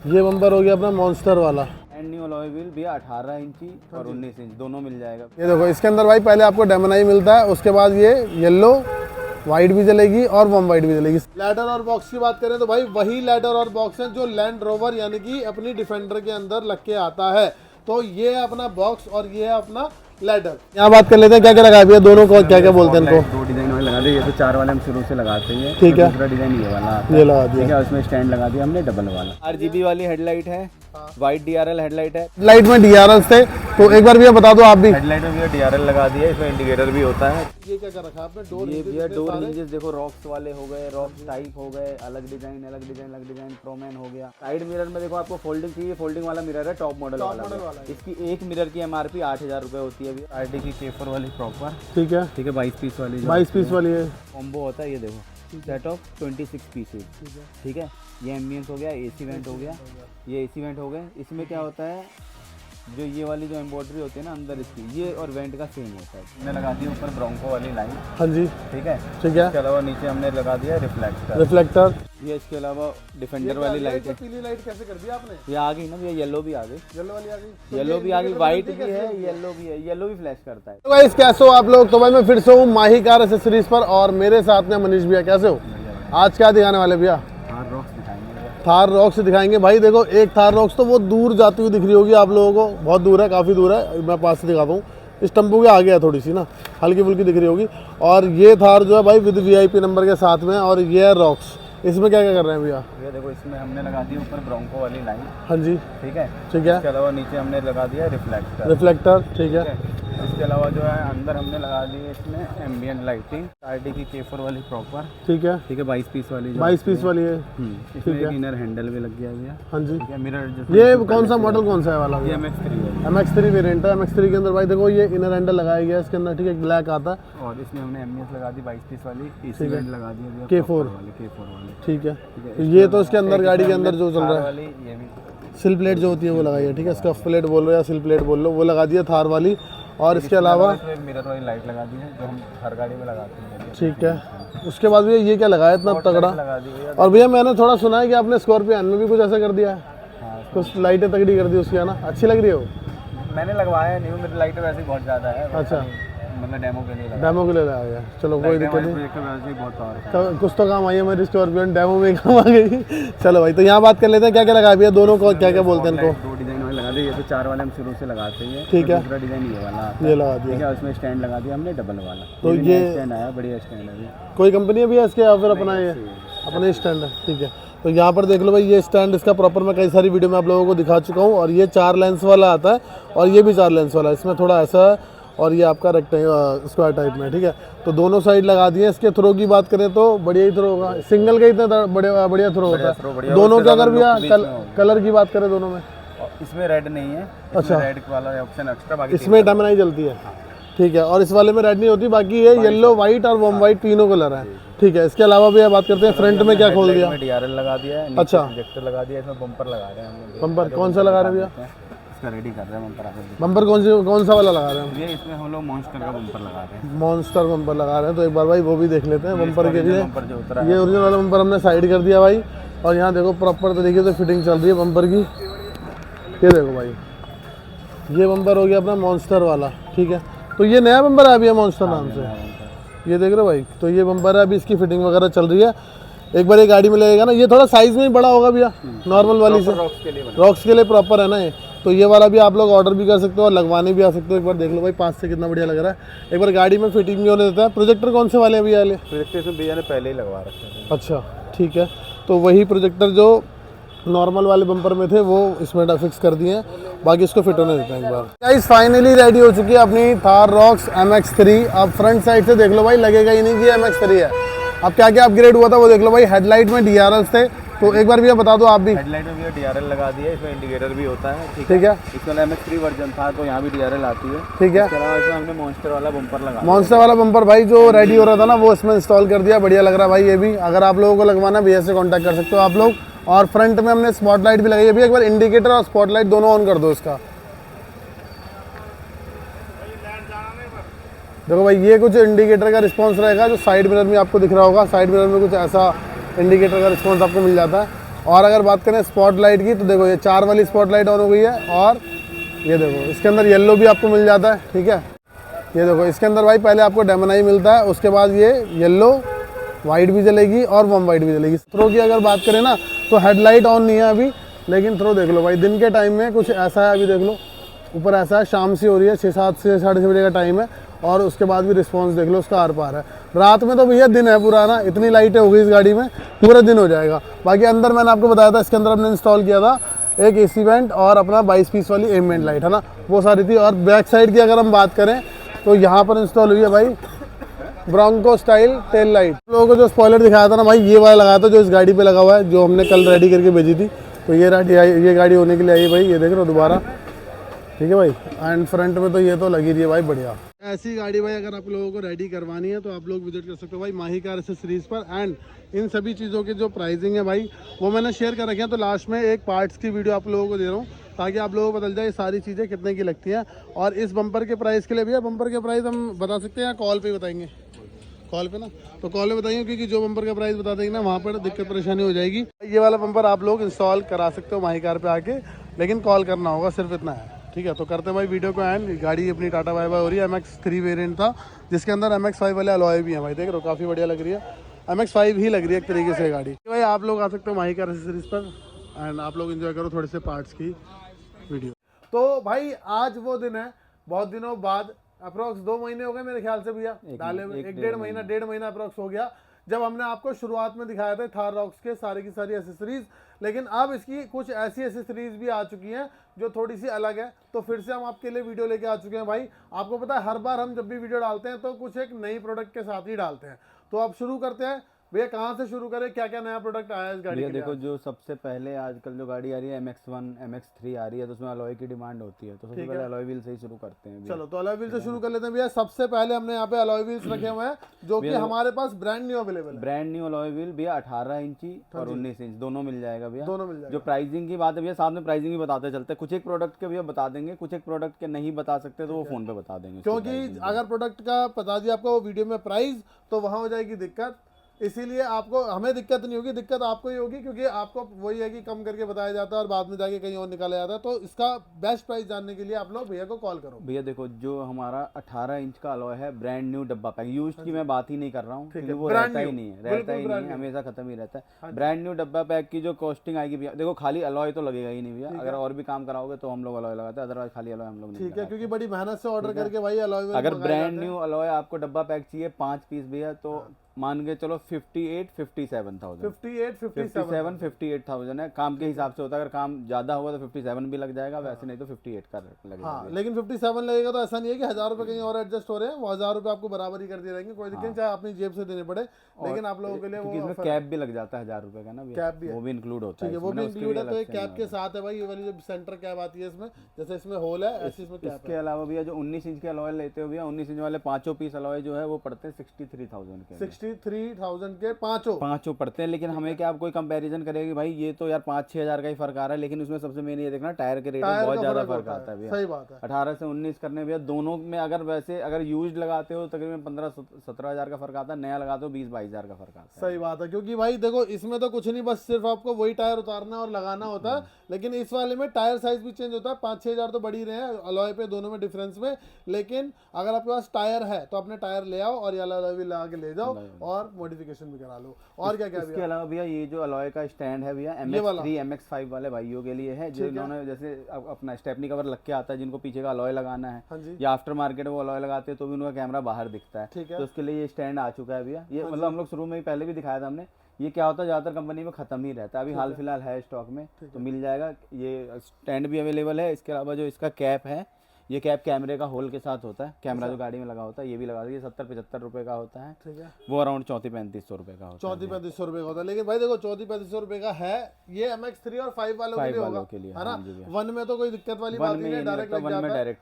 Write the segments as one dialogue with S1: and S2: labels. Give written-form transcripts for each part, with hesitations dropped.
S1: ये बम्पर हो गया अपना मॉन्स्टर वाला।
S2: एंड न्यू अलॉय व्हील भी 18 इंची और 19 इंच दोनों मिल जाएगा।
S1: ये देखो इसके अंदर भाई पहले आपको डेमोनाई मिलता है, उसके बाद ये येलो वाइट भी चलेगी और वॉर्म वाइट भी चलेगी। लैडर और बॉक्स की बात करें तो भाई वही लैडर और बॉक्स है जो लैंड रोवर यानी कि अपनी डिफेंडर के अंदर लग के आता है। तो ये है अपना बॉक्स और ये है अपना लैडर। यहाँ बात कर लेते हैं क्या क्या लगा दिया दोनों को, क्या क्या बोलते हैं इनको।
S2: दो डिजाइन वाले लगा दिए, ये तो 4 वाले हम शुरू से लगाते हैं।
S1: ठीक है।
S2: दूसरा डिजाइन ये वाला आता है।
S1: ये लगा दिया।
S2: ठीक है, उसमें स्टैंड लगा दिया हमने डबल वाला। RGB वाली हेडलाइट है, वाइट DRL हेडलाइट है।
S1: लाइट में DRL थे तो एक बार भैया बता दो आप भी।
S2: हेडलाइट में भी DRL लगा दिया, इसमें इंडिकेटर भी होता है।
S1: ये क्या कर रखा है आपने?
S2: ये भैया डोर हिंजेस देखो, रॉक्स वाले हो गए, रॉक्स टाइप हो गए, अलग डिजाइन अलग डिजाइन अलग डिजाइन, प्रोमैन हो गया। साइड मिरर में देखो आपको फोल्डिंग चाहिए, फोल्डिंग वाला मिरर है, टॉप मॉडल वाला। इसकी एक मिरर की MRP 8000 रुपये होती है। RT की K4 वाली प्रॉपर।
S1: ठीक है।
S2: ठीक है, 22 पीस वाली।
S1: 22 पीस वाली है।
S2: कॉम्बो होता है ये देखो, सेट ऑफ 26 पीसेज। ठीक है, ये एम्बियंस हो गया, AC वेंट हो गया, ये AC वेंट हो गए। इसमें क्या होता है, जो ये वाली जो एम्ब्रॉयडरी होती है ना अंदर इसकी, ये और वेंट का सेम होता है। हमने लगा दी ऊपर ब्रोंको वाली लाइन।
S1: हाँ जी।
S2: ठीक है।
S1: ठीक है।
S2: इसके अलावा नीचे हमने लगा दिया रिफ्लेक्टर।
S1: रिफ्लेक्टर।
S2: ये इसके अलावा डिफेंडर वाली लाइट है।
S1: पीली लाइट कैसे कर दिया आपने?
S2: ये आ गई ना, ये येलो भी आ गई,
S1: येलो वाली आ गई,
S2: येलो भी आ गई, व्हाइट भी है, येलो भी है, येलो भी फ्लैश करता है।
S1: तो गाइस कैसे हो आप लोग? तो भाई मैं फिर से हूँ माही कार एसेसरीज पर और मेरे साथ में मनीष भैया। कैसे हो? आज क्या दिखाने वाले भैया? थार रॉक्स दिखाएंगे भाई। देखो एक थार रॉक्स तो वो दूर जाती हुई दिख रही होगी आप लोगों को, बहुत दूर है, काफ़ी दूर है। मैं पास से दिखाता हूँ, इस टम्पू के आगे है थोड़ी सी ना, हल्की फुल्की दिख रही होगी। और ये थार जो है भाई विद VIP नंबर के साथ में। और ये है रॉक्स। इसमें क्या क्या कर रहे हैं भैया?
S2: ये देखो, इसमें हमने लगा दी ऊपर ब्रोंको वाली लाइन।
S1: हाँ जी।
S2: ठीक है।
S1: ठीक है।
S2: इसके अलावा नीचे हमने लगा दिया रिफ्लेक्टर।
S1: रिफ्लेक्टर। ठीक है।
S2: इसके अलावा जो है अंदर हमने लगा दी है इसमें एम्बियंट लाइटिंग, RT की K4 वाली प्रॉपर।
S1: ठीक है।
S2: ठीक है, 22 पीस वाली।
S1: 22 पीस वाली है।
S2: इसमें एक इनर हैंडल भी लग गया भैया।
S1: हाँ जी।
S2: ठीक है, मिरर।
S1: ये कौन सा मॉडल कौन सा है वाला?
S2: ये MX3 है।
S1: MX3 वेरिएंट है। MX3 के अंदर भाई देखो ये इनर हैंडल लगाया गया है इसके अंदर। ठीक है, ब्लैक आता है।
S2: और इसमें हमने एम्बियंस लगा दी 22 पीस वाली, AC वेंट लगा दी है
S1: K4
S2: वाली।
S1: ठीक है। तो ये तो इसके अंदर गाड़ी के अंदर जो चल रहा है,
S2: ये भी
S1: सिल प्लेट जो होती है वो लगाई है। ठीक है, स्कफ प्लेट बोल लो या सिल प्लेट बोल लो, वो लगा दिया थार वाली। और इसके अलावा
S2: मिरर वाली लाइट लगा दी है जो हम हर गाड़ी में लगाते हैं।
S1: ठीक है। उसके बाद भैया ये क्या लगाया इतना तगड़ा?
S2: लगा दी है।
S1: और भैया मैंने थोड़ा सुना है कि आपने स्कॉर्पियन में भी कुछ ऐसा कर दिया है। कुछ लाइटें तगड़ी कर दी उसकी, है ना? अच्छी लग रही है वो?
S2: मैंने लगवाया नहीं, मेरी लाइट वैसे ही बहुत ज़्यादा है।
S1: अच्छा,
S2: मतलब डेमो के लिए
S1: डेमो के लिए लगाया गया। चलो कोई दिक्कत नहीं,
S2: वैसे ही बहुत पावर है।
S1: कुछ तो काम आई है मेरी स्कॉर्पियन, डेमो में काम आ गई। चलो भाई, तो यहाँ बात कर लेते हैं क्या क्या लगाया भैया दोनों को, क्या क्या बोलते हैं इनको।
S2: दो डिजाइन वाले लगा दिए, ये तो 4 वाले हम शुरू से लगाते हैं।
S1: ठीक है।
S2: दूसरा डिजाइन ये वाला आता है।
S1: ये लगा दिया।
S2: ठीक है, उसमें स्टैंड लगा दिया हमने डबल वाला।
S1: तो ये
S2: स्टैंड आया, बढ़िया स्टैंड है।
S1: कोई कंपनी है भैया इसके या फिर अपना ये अपना स्टैंड है? ठीक है। तो यहाँ पर देख लो भाई, ये स्टैंड इसका प्रॉपर मैं कई सारी वीडियो में आप लोगों को दिखा चुका हूँ। और ये 4 लेंस वाला आता है और ये भी 4 लेंस वाला है। इसमें थोड़ा ऐसा है और ये आपका रेक्टेंगल स्क्वायर टाइप में। ठीक है, तो दोनों साइड लगा दिए। इसके थ्रो की बात करें तो बढ़िया ही थ्रो होगा, सिंगल का इतना बढ़िया थ्रो होता है। दोनों के अगर भैया कलर की बात करें दोनों में,
S2: इसमें रेड नहीं है।
S1: अच्छा,
S2: रेड वाला ऑप्शन एक्स्ट्रा, बाकी
S1: इसमें डेमोनाई चलती है। ठीक है, और इस वाले में रेड नहीं होती, बाकी ये येलो वाइट और वॉर्म वाइट तीनों कलर है। ठीक है, इसके अलावा भी बात करते हैं फ्रंट में क्या खोल दिया?
S2: DRL लगा दिया है।
S1: अच्छा,
S2: प्रोजेक्टर लगा दिया, इसमें बम्पर लगा रहे हैं।
S1: बम्पर कौन सा लगा रहे हैं भैया?
S2: इसका रेडी कर रहे हैं बम्पर।
S1: बम्पर कौन सा वाला लगा रहे हैं?
S2: ये इसमें हम लोग मॉन्स्टर का बम्पर लगा रहे हैं।
S1: मॉन्स्टर बम्पर लगा रहे हैं, तो एक बार भाई वो भी देख लेते हैं बम्पर के लिए।
S2: जो
S1: ये ओरिजिनल वाला बम्पर हमने साइड कर दिया भाई। और यहाँ देखो प्रॉपर तरीके से फिटिंग चल रही है बम्पर की। ये देखो भाई, ये बम्पर हो गया अपना मॉन्स्टर वाला। ठीक है, तो ये नया बम्पर है अभी मॉन्स्टर नाम से, ये देख रहे हो भाई। तो ये बम्पर है, अभी इसकी फिटिंग वगैरह चल रही है। एक बार ये गाड़ी में लगेगा ना, ये थोड़ा साइज में ही बड़ा होगा भैया नॉर्मल वाली से, रॉक्स के लिए प्रॉपर है ना ये। तो ये वाला भी आप लोग ऑर्डर भी कर सकते हो और लगवाने भी आ सकते हो। एक बार देख लो भाई पास से कितना बढ़िया लग रहा है। एक बार गाड़ी में फिटिंग भी होने देता है। प्रोजेक्टर कौन से वाले हैं भैया? वाले
S2: प्रोजेक्टर भैया ने पहले ही लगवा रखे थे।
S1: अच्छा, ठीक है। तो वही प्रोजेक्टर जो नॉर्मल वाले बम्पर में थे वो इसमें फिक्स कर दिए हैं, बाकी इसको फिट होने देते हैं एक बार। गाइस फाइनली रेडी हो चुकी है अपनी थार रॉक्स MX3। अब फ्रंट साइड से देख लो भाई, लगेगा ही नहीं कि MX3 है। अब क्या क्या अपग्रेड हुआ था वो देख लो भाई। हेडलाइट में DRL थे, तो एक बार भैया बता दो आप भी।
S2: हेडलाइट में भैया DRL लगा दिया है, इसमें इंडिकेटर भी होता है। ठीक है। इसमें MX3 वर्जन था तो यहाँ भी DRL आती है।
S1: ठीक है।
S2: इसके अलावा इसमें हमने मॉन्स्टर वाला बम्पर लगा,
S1: मॉन्स्टर वाला बम्पर भाई जो रेडी हो रहा था ना वो इसमें इंस्टॉल कर दिया। बढ़िया लग रहा है भाई ये भी। अगर आप लोगों को लगवाना भैया से कॉन्टैक्ट कर सकते हो आप लोग। और फ्रंट में हमने स्पॉटलाइट भी लगाई है भैया। एक बार इंडिकेटर और स्पॉटलाइट दोनों ऑन कर दो इसका। देखो भाई, ये कुछ इंडिकेटर का रिस्पांस रहेगा जो साइड मिरर में आपको दिख रहा होगा। साइड मिरर में कुछ ऐसा इंडिकेटर का रिस्पांस आपको मिल जाता है। और अगर बात करें स्पॉट लाइट की तो देखो ये 4 वाली स्पॉट लाइट ऑन हो गई है, और ये देखो इसके अंदर येलो भी आपको मिल जाता है, ठीक है। ये देखो इसके अंदर भाई पहले आपको डेमोनाई मिलता है, उसके बाद ये येलो वाइट भी जलेगी और वॉर्म वाइट भी जलेगी। थ्रो की अगर बात करें ना तो हेडलाइट ऑन नहीं है अभी, लेकिन थ्रो देख लो भाई, दिन के टाइम में कुछ ऐसा है, अभी देख लो ऊपर ऐसा है, शाम सी हो रही है, 6-7 से 6:30 बजे का टाइम है, और उसके बाद भी रिस्पॉन्स देख लो उसका आर पार है। रात में तो भैया दिन है पूरा ना, इतनी लाइटें हो गई इस गाड़ी में, पूरा दिन हो जाएगा। बाकी अंदर मैंने आपको बताया था, इसके अंदर हमने इंस्टॉल किया था एक AC वेंट और अपना 22 पीस वाली एम्बिएंट लाइट है ना, वो सारी थी। और बैक साइड की अगर हम बात करें तो यहाँ पर इंस्टॉल हुई है भाई ब्रोंको स्टाइल टेल लाइट। लोगों को जो स्पॉइलर दिखाया था ना भाई, ये वाला लगाया था जो इस गाड़ी पे लगा हुआ है, जो हमने कल रेडी करके भेजी थी। तो ये गाड़ी होने के लिए आई भाई, ये देख रहे हो दोबारा, ठीक है भाई। एंड फ्रंट में तो ये तो लगी रही है भाई बढ़िया। ऐसी गाड़ी भाई अगर आप लोगों को रेडी करवानी है तो आप लोग विजिट कर सकते हो भाई माही कार एक्सेसरीज पर। एंड इन सभी चीज़ों की जो प्राइसिंग है भाई वो मैंने शेयर कर रखे हैं, तो लास्ट में एक पार्ट्स की वीडियो आप लोगों को दे रहा हूँ ताकि आप लोगों को बदल जाए सारी चीज़ें कितने की लगती हैं। और इस बम्पर के प्राइस के लिए भैया, बम्पर के प्राइस हम बता सकते हैं या कॉल पे बताएंगे? कॉल पे ना, तो कॉल पे बताइए, क्योंकि जो बम्पर का प्राइस बता देंगे ना वहाँ पर दिक्कत परेशानी हो जाएगी। ये वाला बम्पर आप लोग इंस्टॉल करा सकते हो माही कार पे आके, लेकिन कॉल करना होगा, सिर्फ इतना है, ठीक है। तो करते हैं भाई वीडियो को एंड। गाड़ी अपनी टाटा वाइवा हो रही है, MX-3 वेरिएंट था जिसके अंदर MX-5 वाले अलॉय भी हैं भाई, देख रहे हो काफ़ी बढ़िया लग रही है। MX-5 ही लग रही है एक तरीके से गाड़ी। भाई आप लोग आ सकते हो माही कार एक्सेसरीज पर एंड आप लोग एंजॉय करो थोड़े से पार्ट्स की वीडियो। तो भाई आज वो दिन है, बहुत दिनों बाद, अप्रोक्स 2 महीने हो गए मेरे ख्याल से भैया डाले हुए, 1-1.5 महीना अप्रोक्स हो गया, जब हमने आपको शुरुआत में दिखाया था थार रॉक्स के सारी की सारी एसेसरीज। लेकिन अब इसकी कुछ ऐसी एसेसरीज भी आ चुकी हैं जो थोड़ी सी अलग है, तो फिर से हम आपके लिए वीडियो लेके आ चुके हैं भाई। आपको पता है हर बार हम जब भी वीडियो डालते हैं तो कुछ एक नई प्रोडक्ट के साथ ही डालते हैं। तो अब शुरू करते हैं भैया, कहाँ से शुरू करें, क्या क्या नया प्रोडक्ट आया है इस गाड़ी के लिए?
S2: देखो जो सबसे पहले आजकल जो गाड़ी आ रही है MX-1 MX-3 आ रही है, तो उसमें अलॉय की डिमांड होती है, तो सबसे पहले अलॉय व्हील से ही शुरू करते हैं।
S1: चलो तो अलॉय व्हील से शुरू कर लेते हैं भैया। सबसे पहले हमने यहाँ पे अलॉय व्हील्स रखे हुए हैं जो कि हमारे पास ब्रांड न्यू अवेलेबल है।
S2: ब्रांड न्यू अलॉय व्हील भैया 18 इंची और 19 इंच दोनों मिल जाएगा भैया,
S1: दोनों मिल जाएगा।
S2: जो प्राइसिंग की बात है भैया, साथ में प्राइसिंग भी बताते चलते, कुछ एक प्रोडक्ट के भैया बता देंगे, कुछ एक प्रोडक्ट के नहीं बता सकते तो वो फोन पे बता देंगे,
S1: क्योंकि अगर प्रोडक्ट का बता दिया आपको वो वीडियो में प्राइस, तो वहाँ हो जाएगी दिक्कत। इसीलिए आपको, हमें दिक्कत नहीं होगी, दिक्कत आपको ही होगी, क्योंकि आपको वही है कि कम करके बताया जाता है और बाद में जाके कहीं और निकाला जाता है। तो इसका बेस्ट प्राइस जानने के लिए आप लोग भैया को कॉल करो।
S2: भैया देखो जो हमारा 18 इंच का अलॉय है, ब्रांड न्यू डब्बा पैक, यूज्ड की मैं बात ही नहीं कर रहा हूँ क्योंकि वो रहता ही नहीं है, हमेशा खत्म ही रहता है। ब्रांड न्यू डब्बा पैक की जो कॉस्टिंग आएगी भैया, देखो खाली अलॉय तो लगेगा ही नहीं भैया, अगर और भी काम कराओगे तो हम लोग अलॉय लगाते हैं, अदरवाइज खाली अलॉय हम लोग नहीं।
S1: ठीक है, क्योंकि बड़ी मेहनत से ऑर्डर करके भाई अलॉय,
S2: अगर ब्रांड न्यू अलॉय आपको डब्बा पैक चाहिए 5 पीस भैया, तो मान के चलो 58,000 है, काम के हिसाब से होता है, अगर काम ज्यादा होगा तो 57 भी लग जाएगा, वैसे नहीं तो 58 का लगेगा।
S1: हाँ, लेकिन 57 लगेगा तो ऐसा नहीं है कि 1000 रुपए कहीं और एडजस्ट हो रहे हैं, वो 1000 रुपए आपको बराबर ही कर दिए जाएंगे, कोई दिक्कत नहीं, चाहे अपनी जेब से देने पड़े, लेकिन आप लोगों के लिए वो
S2: इसमें कैप भी लग जाता है 1000 रुपए का ना,
S1: कैप भी
S2: वो भी इंक्लूड होता है,
S1: वो भी इंक्लूड है। तो एक कैप के साथ है भाई, ये वाली जो सेंटर कैप आती है इसमें, जैसे इसमें होल है ऐसे इसमें कैप है।
S2: इसके अलावा भैया जो 19 इंच के अलॉय लेते हो भैया, 19 इंच वाले 5 पीस अलॉय जो है वो पड़ते हैं 63,000 के,
S1: 63,000 के पांचों
S2: पड़ते हैं। लेकिन हमें क्या, आप कोई कंपैरिजन करेगी भाई, ये तो यार 5-6 हज़ार का ही फर्क आ रहा है, लेकिन उसमें सबसे मेन ये देखना टायर के रेट में बहुत ज्यादा फर्क आता है भैया।
S1: सही बात है,
S2: 18 से 19 करने भैया दोनों में, अगर वैसे अगर यूज्ड लगाते हो तकरीबन 15-17 हज़ार का फर्क आता है, नया लगाते हो 20-22 हज़ार का फर्क आता है।
S1: सही बात है, क्योंकि भाई देखो इसमें तो कुछ नहीं, बस सिर्फ आपको वही टायर उतारना और लगाना होता है, लेकिन इस वाले में टायर साइज भी चेंज होता है। 5-6 हज़ार तो बढ़ी रहे हैं अलॉय पे, दोनों में डिफरेंस में, लेकिन अगर आपके पास टायर है तो अपने टायर ले आओ और ये अलॉय भी लगा के ले जाओ और मॉडिफिकेशन भी करा लो। और क्या क्या
S2: इसके अलावा भैया ये जो अलॉय का स्टैंड है भैया, MX-3 MX-5 वाले भाइयों के लिए है, जिन्होंने जैसे अपना स्टेपनी कवर लग के आता है, जिनको पीछे का अलॉय लगाना है या आफ्टर मार्केट वो अलॉय लगाते हैं तो भी उनका कैमरा बाहर दिखता है, तो उसके लिए ये स्टैंड आ चुका है भैया। ये मतलब हम लोग शुरू में ही पहले भी दिखाया था हमने, ये क्या होता है ज़्यादातर कंपनी में ख़त्म ही रहता है, अभी हाल फिलहाल है स्टॉक में, तो मिल जाएगा। ये स्टैंड भी अवेलेबल है। इसके अलावा जो इसका कैप है, ये कैप कैमरे का होल के साथ होता है, कैमरा जो गाड़ी में लगा होता है ये भी लगा दिया, 70-75 रुपए का होता है, ठीक है, वो अराउंड 3400-3500 रुपए का होता है,
S1: 3400 रुपए का होता है। लेकिन भाई देखो 3400 रुपए का है, ये MX-3 और 5 वालों के लिए होगा, है ना, 1 में तो कोई दिक्कत वाली बात नहीं है, डायरेक्ट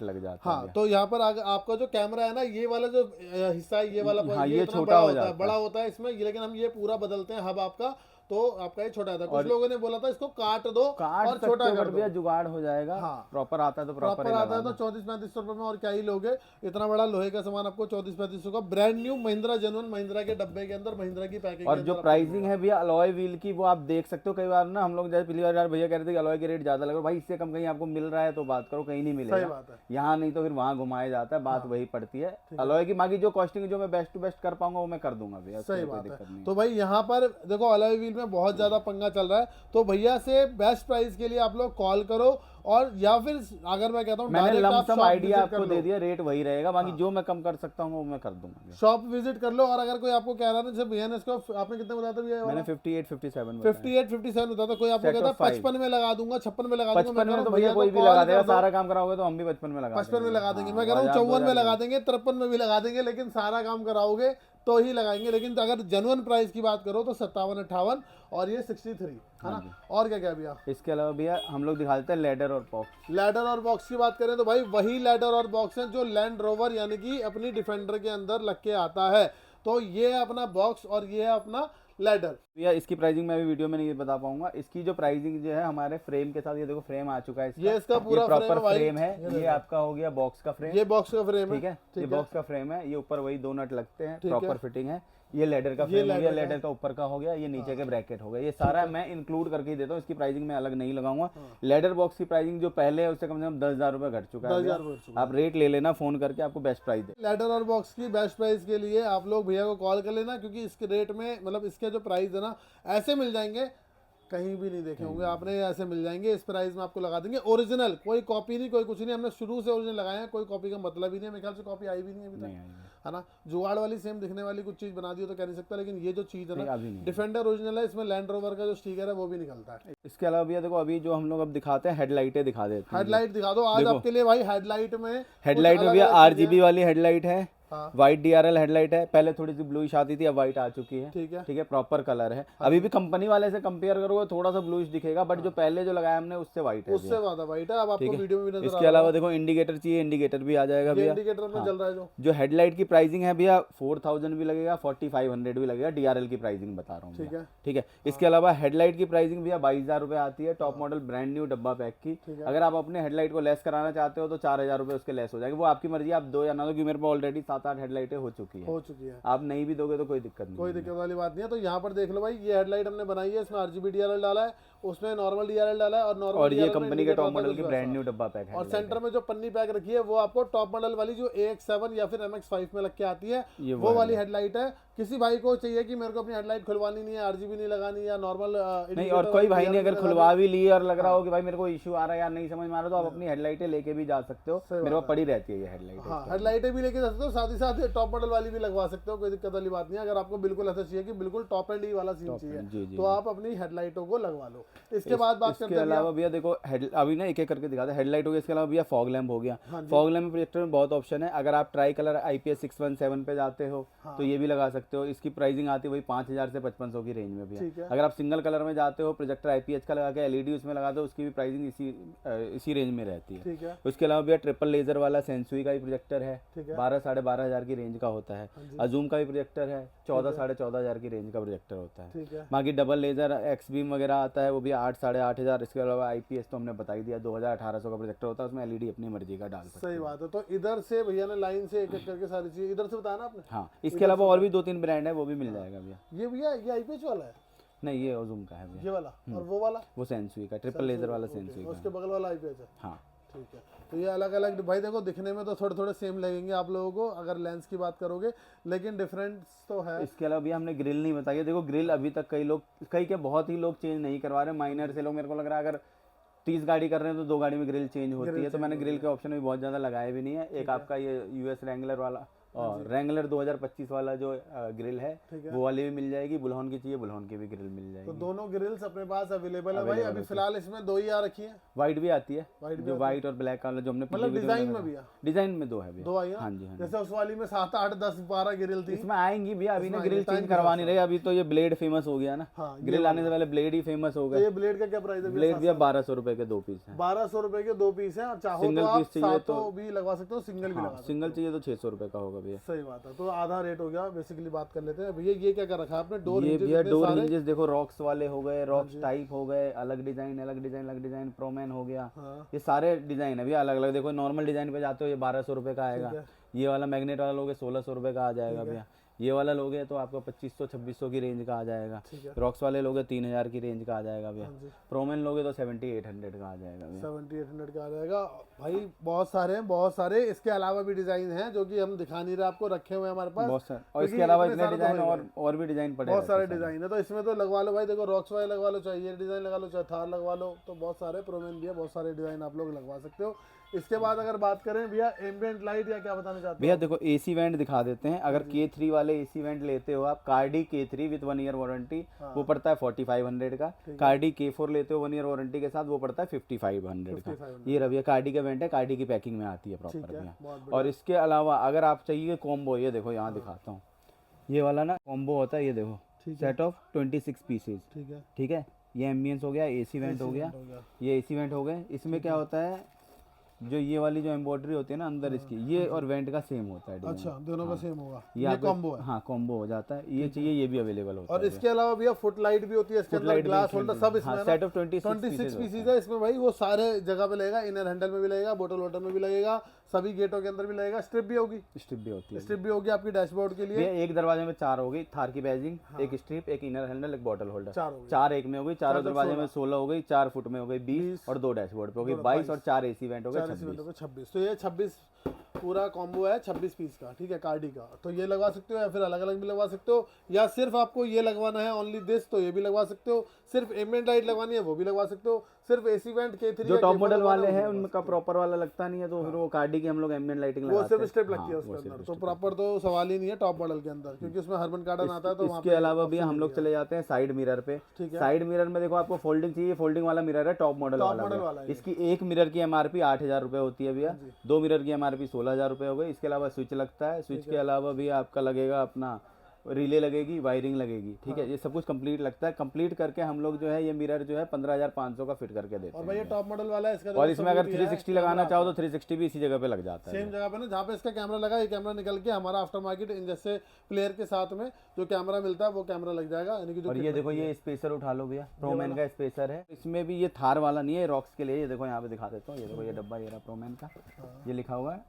S2: लग जाता है।
S1: हाँ, तो यहाँ पर आपका जो कैमरा है ना, ये वाला जो हिस्सा है, ये वाला
S2: ये छोटा हो जाता है,
S1: बड़ा होता है इसमें, लेकिन हम ये पूरा बदलते हैं हब आपका, तो आपका ये छोटा आता है। कुछ लोगों ने बोला था इसको काट दो और छोटा कर दो,
S2: भैया जुगाड़ हो जाएगा।
S1: हाँ।
S2: प्रॉपर आता है तो
S1: प्रॉपर आता है तो 34-35 रुपए में और क्या ही लोगे। इतना बड़ा लोहे का सामान आपको 34-35 का brand new Mahindra genuine Mahindra के डब्बे के अंदर महिंद्रा की पैकिंग।
S2: और जो प्राइसिंग है भैया अलॉय व्हील की वो आप देख सकते हो। कई बार ना हम लोग जैसे पिछली बार यार भैया कह रहे थे कि अलॉय के रेट ज्यादा लग रहा है, भाई इससे कम कहीं आपको मिल रहा है तो बात करो, कहीं नहीं
S1: सही
S2: मिलेगा
S1: बात है।
S2: यहाँ, नहीं तो फिर वहाँ घुमाया जाता है, बात वही पड़ती है। अलॉय की बाकी जो कॉस्टिंग जो मैं बेस्ट टू बेस्ट कर पाऊंगा वो मैं कर दूंगा भैया,
S1: सही
S2: कोई
S1: बात
S2: दिक्कत
S1: है।
S2: नहीं।
S1: तो भाई यहाँ पर देखो अलॉय व्हील में बहुत ज्यादा पंगा चल रहा है, तो भैया से बेस्ट प्राइस के लिए आप लोग कॉल करो, और या फिर अगर मैं कहता हूँ
S2: मैंने
S1: डायरेक्ट आप
S2: लमसम
S1: शॉप
S2: आइडिया
S1: विजिट कर
S2: आपको
S1: लो,
S2: दे दिया, रेट वही रहेगा, बाकी जो मैं कम कर सकता हूँ वो मैं कर दूंगा।
S1: शॉप विजिट कर लो। और अगर कोई आपको कह रहा है ना, जैसे भैया ने इसको आपने कितने बताया था भैया?
S2: मैंने 58-57
S1: 58-57 बताया था। कोई आपको कहता है 55 में लगा दूंगा, 56 में लगा दूंगा,
S2: 55 में तो भैया कोई भी लगा देगा, सारा काम कराओगे तो हम भी 55 में लगा
S1: 55 में लगा देंगे। मैं कह रहा हूँ 54 में लगा देंगे, 53 में भी लगा देंगे, लेकिन सारा काम कराओगे तो ही लगाएंगे। लेकिन अगर जेन्युइन प्राइस की बात करो तो 57-58 और ये 63 है ना। और क्या क्या भैया?
S2: इसके अलावा भैया हम लोग दिखा देते हैं लेडर और बॉक्स।
S1: लैडर और बॉक्स की बात करें तो भाई वही लैडर और बॉक्स है जो लैंड रोवर यानी कि अपनी डिफेंडर के अंदर लग के आता है। तो ये है अपना बॉक्स और ये है अपना लैडर।
S2: भैया इसकी प्राइसिंग मैं अभी वीडियो में नहीं बता पाऊंगा। इसकी जो प्राइसिंग जो है हमारे फ्रेम के साथ, ये देखो फ्रेम आ चुका है,
S1: ये इसका पूरा
S2: प्रॉपर
S1: फ्रेम
S2: फ्रेम है। ये आपका हो गया बॉक्स का फ्रेम,
S1: ये बॉक्स का फ्रेम है,
S2: ठीक है। ये बॉक्स का फ्रेम है, ये ऊपर वही 2 नट लगते हैं,
S1: ठीक है।
S2: प्रॉपर फिटिंग है। ये लेडर का फ्रेम हो गया, लेडर का ऊपर का हो गया, ये नीचे के ब्रैकेट हो गया। ये सारा मैं इंक्लूड करके ही देता हूँ, इसकी प्राइसिंग मैं अलग नहीं लगाऊंगा। लेडर बॉक्स की प्राइसिंग जो पहले है उससे कम से कम 10,000 रुपए घट चुका है।
S1: 10,000
S2: आप रेट ले लेना फोन करके, आपको बेस्ट प्राइस दे।
S1: लैडर और बॉक्स की बेस्ट प्राइस के लिए आप लोग भैया को कॉल कर लेना, क्योंकि इसके रेट में मतलब इसके जो प्राइस है ना ऐसे मिल जाएंगे, कहीं भी नहीं देखे होंगे आपने, ऐसे मिल जाएंगे। इस प्राइस में आपको लगा देंगे ओरिजिनल, कोई कॉपी नहीं, कोई कुछ नहीं। हमने शुरू से ओरिजिनल लगाए हैं, कोई कॉपी का मतलब ही नहीं है। मेरे ख्याल से कॉपी आई भी नहीं अभी तक, है ना। जुगाड़ वाली सेम दिखने वाली कुछ चीज बना दी हो तो कह नहीं सकता, लेकिन ये जो चीज है ना डिफेंडर ओरिजिनल है, इसमें लैंड रोवर का जो स्टिकर है वो भी निकलता है।
S2: इसके अलावा भैया देखो अभी जो हम लोग अब दिखाते हैं हेडलाइटें दिखा देते हैं।
S1: हेडलाइट दिखा दो आज आपके लिए भाई। हेडलाइट में
S2: भैया RGB वाली हेडलाइट है,
S1: हाँ।
S2: व्हाइट DRL हेडलाइट है। पहले थोड़ी सी ब्लूइश आती थी, अब व्हाइट आ चुकी है,
S1: ठीक है,
S2: ठीक है। प्रॉपर कलर है। अभी भी कंपनी वाले से कंपेयर करोगे थोड़ा सा ब्लूइश दिखेगा, बट जो पहले जो लगाया हमने उससे व्हाइट है,
S1: उससे ज्यादा व्हाइट है। अब आपको वीडियो में भी नजर
S2: इसके अलावा देखो इंडिकेटर चाहिए, इंडिकेटर भी आ जाएगा भैया।
S1: इंडिकेटर में जल रहा है
S2: जो हेडलाइट की प्राइसिंग है भैया 4000 भी लगेगा, 4500 भी लगेगा। DRL की प्राइसिंग बता रहा हूँ,
S1: ठीक है,
S2: ठीक है। इसके अलावा हेडलाइट की प्राइसिंग भैया 22,000 रुपए आती है, टॉप मॉडल ब्रांड न्यू डब्बा पैक की। अगर आप अपने हेडलाइट को लेस कराना चाहते हो तो 4,000 रुपए उसके लेस हो जाएंगे, वो आपकी मर्जी, आप दो या ना दो, क्योंकि मेरे पास ऑलरेडी 7-8 हेडलाइटें हो चुकी है। आप नहीं भी दोगे तो कोई दिक्कत नहीं,
S1: कोई दिक्कत वाली बात नहीं है। तो यहाँ पर देख लो भाई, ये हेडलाइट हमने बनाई है, इसमें RGB DRL डाला है, उसमें नॉर्मल DRL डाला है, और नॉर्मल
S2: और ये कंपनी के टॉप मॉडल की ब्रांड न्यू डब्बा पैक है।
S1: और सेंटर में जो पन्नी पैक रखी है वो आपको टॉप मॉडल वाली जो AX7 या फिर MX5 में लग के आती है, वो वाली हेडलाइट है। किसी भाई को चाहिए कि मेरे को अपनी हेडलाइट खुलवानी नहीं है, RGB नहीं लगानी या नॉर्मल
S2: नहीं, और कोई भाई ने अगर खुलवा भी ली और लग रहा हो कि भाई मेरे को इशू आ रहा है या नहीं समझ में आ रहा, तो आप अपनी हेडलाइटें लेके भी जा सकते हो, मेरे पास पड़ी रहती है ये हेडलाइट।
S1: हाँ, हेडलाइटें भी लेके जा सकते हो, साथ ही साथ टॉप मॉडल वाली भी लगवा सकते हो, कोई दिक्कत वाली बात नहीं है। अगर आपको बिल्कुल ऐसा चाहिए कि बिल्कुल टॉप एंड वाला सीन चाहिए तो आप अपनी हेडलाइटों को लगवा लो। इसके बाद बात करते हैं,
S2: अलावा भैया देखो अभी ना एक एक करके दिखाते हैं। हेडलाइट हो गया, इसके अलावा भैया फॉग लैम्प हो गया। फॉग लैम्प प्रोजेक्टर में बहुत ऑप्शन है। अगर आप ट्राई कलर IPS 617 पे जाते हो तो ये भी लगा सकते हो। इसकी प्राइसिंग आती है वही 5000 से 5500 की रेंज में भैया। अगर आप सिंगल कलर में जाते हो, प्रोजेक्टर IPS का लगा के LED उसमें लगा दो, उसकी भी प्राइसिंग इसी रेंज में रहती है। उसके अलावा भैया ट्रिपल लेजर वाला सेंसुई का भी प्रोजेक्टर है, 12-12,500 की रेंज का होता है। अजूम का भी प्रोजेक्टर है, 14-14,500 की रेंज का प्रोजेक्टर होता है। बाकी डबल लेजर एक्स बीम वगैरह आता है, वो भी 8-8,500। इसके अलावा IPS तो हमने बता ही दिया, 2,000-1,800 का प्रोजेक्टर होता है, उसमें LED अपनी मर्जी का डाल सकते हैं।
S1: सही बात है। तो इधर से भैया ने लाइन से एक एक करके सारी चीजें इधर से बताना आपने।
S2: हाँ, इसके अलावा और भी 2-3 ब्रांड है, वो भी मिल जाएगा भैया।
S1: ये भैया ये IPS वाला है?
S2: नहीं, ये अजूम का है भैया,
S1: ये वाला। और वो वाला
S2: वो सेंसुई का, ट्रिपल लेजर वाला सेंसुई का।
S1: उसके बगल वाला IPS है।
S2: हाँ,
S1: ठीक है। तो ये अलग अलग भाई देखो, दिखने में तो थोड़े थोड़े सेम लगेंगे आप लोगों को अगर लेंस की बात करोगे, लेकिन डिफरेंस तो है।
S2: इसके अलावा भी हमने ग्रिल नहीं बताई है। देखो ग्रिल अभी तक कई के बहुत ही लोग चेंज नहीं करवा रहे, माइनर से लोग। मेरे को लग रहा है अगर 30 गाड़ी कर रहे हैं तो 2 गाड़ी में ग्रिल चेंज होती है, तो मैंने ग्रिल के ऑप्शन भी बहुत ज़्यादा लगाए भी नहीं है। एक आपका ये US रैंगलर वाला और रैंगलर 2025 वाला जो ग्रिल है वो वाली भी मिल जाएगी। बुल्हन की चाहिए, बुल्हन की भी ग्रिल मिल जाएगी।
S1: तो दोनों ग्रिल्स अपने पास अवेलेबल है भाई। अभी फिलहाल इसमें 2 ही आ रखी है।
S2: व्हाइट भी आती है, जो व्हाइट और ब्लैक वाला जो हमने
S1: मतलब डिजाइन में भी है।
S2: डिजाइन में 2 है भैया।
S1: 2 आई है।
S2: हाँ जी, हाँ।
S1: जैसे उस वाली में 7, 8, 10, 12 ग्रिल थी,
S2: इसमें आएंगी भी। अभी ना ग्रिल चेंज करवा नहीं रहे, अभी तो ये ब्लेड फेमस हो गया ना। ग्रिल आने से पहले ब्लेड ही फेमस हो गया।
S1: ये ब्लेड का क्या प्राइस है?
S2: ब्लेड भैया 1200 रुपए के 2 पीस है।
S1: 1200 रुपए के 2 पीस है। चाहो तो आप सातों भी लगवा सकते हो, सिंगल भी लगा सकते हो।
S2: सिंगल चाहिए तो 600 रुपए का होगा भैया।
S1: सही बात है, तो आधा रेट हो गया बेसिकली। बात कर लेते हैं भैया, ये क्या कर रखा है आपने? डोर
S2: ये
S1: हिंजेस
S2: भैया
S1: इतने
S2: डोर
S1: सारे।
S2: हिंजेस देखो, रॉक्स वाले हो गए, रॉक्स टाइप हो गए, अलग डिजाइन अलग डिजाइन अलग डिजाइन, प्रोमैन हो गया।
S1: हाँ।
S2: ये सारे डिजाइन है भैया अलग अलग। देखो नॉर्मल डिजाइन पे जाते हो ये 1200 रुपये का
S1: ठीक
S2: आएगा।
S1: है।
S2: ये वाला मैग्नेट वाला लोगे 1600 रुपये का आ जाएगा
S1: ठीक है।
S2: भैया। ये वाला लोगे तो आपको 2500 2600 की रेंज का आ जाएगा।
S1: ठीक है।
S2: रॉक्स वाले लोगे 3000 की रेंज का आ जाएगा भैया।
S1: हाँ जी।
S2: प्रोमैन लोगे तो 7800 का आ जाएगा भैया।
S1: 7800 का आ जाएगा भाई। बहुत सारे हैं, बहुत सारे। इसके अलावा भी डिजाइन हैं जो कि हम दिखा नहीं रहे आपको, रखे हुए हैं हमारे पास।
S2: बहुत सारे, और
S1: क्योंकि
S2: इसके अलावा
S1: इतने
S2: इतने
S1: सारे तो
S2: डिजाइन
S1: हो ही
S2: और भी डिजाइन पड़े
S1: बहुत
S2: रहते हैं
S1: सारे डिजाइन है, तो इसमें तो लगवा लो भाई। देखो रॉक्स वाले लगवा लो, चाहे ये डिजाइन लगा लो, चाहे थार लगवा लो, तो बहुत सारे प्रोमेन भी है, बहुत सारे डिजाइन आप लोग लगवा सकते हो। इसके बाद अगर बात करें भैया एम्बिएंट लाइट, या क्या बताना चाहते
S2: भैया देखो एसी वेंट दिखा देते हैं। अगर K3 वाले एसी वेंट लेते हो आप, Cardy K3 with 1 year warranty, वो पड़ता है 4500 का। कार्डी K4 लेते हो 1 ईयर वारंटी के साथ, वो पड़ता है 5500 का। ये रवैया कार्डी का वेंट है, कार्डी की पैकिंग में आती है प्रॉपर भैया। और इसके अलावा अगर आप चाहिए कॉम्बो, ये देखो यहाँ दिखाता हूँ, ये वाला ना कॉम्बो होता है, ये देखो सेट ऑफ 26 पीसेज।
S1: ठीक है।
S2: ठीक है, ये एम्बियंस हो गया, एसी वेंट हो गया, ये एसी वेंट हो गए। इसमें क्या होता है, जो ये वाली जो एम्ब्रॉयडरी होती है ना अंदर इसकी, ये और वेंट का सेम होता है डिजाइन।
S1: अच्छा, दोनों का सेम होगा।
S2: ये
S1: ये कॉम्बो है।
S2: हाँ कॉम्बो हो जाता है। ये चाहिए ये भी अवेलेबल होता
S1: और
S2: है।
S1: इसके अलावा भैया फुट लाइट भी होती है इसके अंदर, ग्लास होल्डर सब इसमें है।
S2: सेट ऑफ 26
S1: 26 पीसेज है इसमें भाई। वो सारे जगह पे लगेगा, इनर हैंडल में भी लगेगा, बोटल वोटल में भी लगेगा, सभी गेटों के अंदर भी लगेगा। स्ट्रिप भी होगी,
S2: स्ट्रिप भी होती है।
S1: स्ट्रिप भी होगी आपकी डैशबोर्ड के लिए।
S2: ये एक दरवाजे में 4 हो गई, थार की बैजिंग, एक स्ट्रिप, एक इनर हैंडल, एक बॉटल होल्डर,
S1: 4 हो गई।
S2: 4 एक में हो गई। चारों दरवाजे में 16 हो गई, 4 फुट में हो गई 20, और 2 डैशबोर्ड पे हो गई 22, और 4 एसी वेंट हो गए
S1: 26। तो ये 26 पूरा कॉम्बो है 26 पीस का। ठीक है, कार्डी का। तो ये लगवा सकते हो, या फिर अलग अलग भी लगवा सकते हो, या सिर्फ आपको ये लगवाना है ओनली दिस, तो ये भी लगवा सकते हो। सिर्फ एम्बिएंट लाइट लगवानी है वो भी लगवा सकते हो। सिर्फ एसी वेंट K3
S2: जो टॉप मॉडल वाले हैं उनका प्रॉपर वाला लगता नहीं है, तो फिर वो कार्डी की हम लोग एम्बिएंट लाइटिंग
S1: वो
S2: लगाते
S1: सिर्फ
S2: हैं।
S1: स्ट्रिप लगती है उसके अंदर, तो प्रॉपर तो सवाल ही नहीं है टॉप मॉडल के अंदर, क्योंकि उसमें हर्बन कार्डन आता है। तो वहाँ
S2: इसके अलावा भी हम लोग चले जाते हैं साइड मिरर पे। साइड मिरर में देखो आपको फोल्डिंग चाहिए, फोल्डिंग वाला मिरर है टॉप मॉडल वाला। इसकी एक मिरर की MRP 8000 रुपये होती है भैया। 2 मिरर की MRP 16000 रुपये हो गई। इसके अलावा स्विच लगता है, स्विच के अलावा भी आपका लगेगा अपना रिले लगेगी, वायरिंग लगेगी। ठीक है, ये सब कुछ कंप्लीट लगता है। कंप्लीट करके हम लोग जो है ये मिरर जो है 15500 का फिट करके देते हैं।
S1: और भाई ये टॉप मॉडल वाला है इसका।
S2: और इसमें अगर 360 लगाना चाहो तो 360 भी इसी जगह पे लग जाता है,
S1: सेम जगह पे ना जहाँ पे इसका कैमरा लगा, ये कैमरा निकल के हमारा आफ्टर मार्केट जैसे प्लेयर के साथ में जो कैमरा मिलता है वो कैमरा लग जाएगा, यानी कि जो।
S2: और ये देखो ये स्पेसर उठा लो भैया, प्रोमैन का स्पेसर है। इसमें भी ये थार वाला नहीं है, रॉक्स के लिए। ये देखो यहाँ पे दिखा देता हूँ, ये देखो ये डब्बा ये रहा प्रोमैन का, ये लिखा हुआ है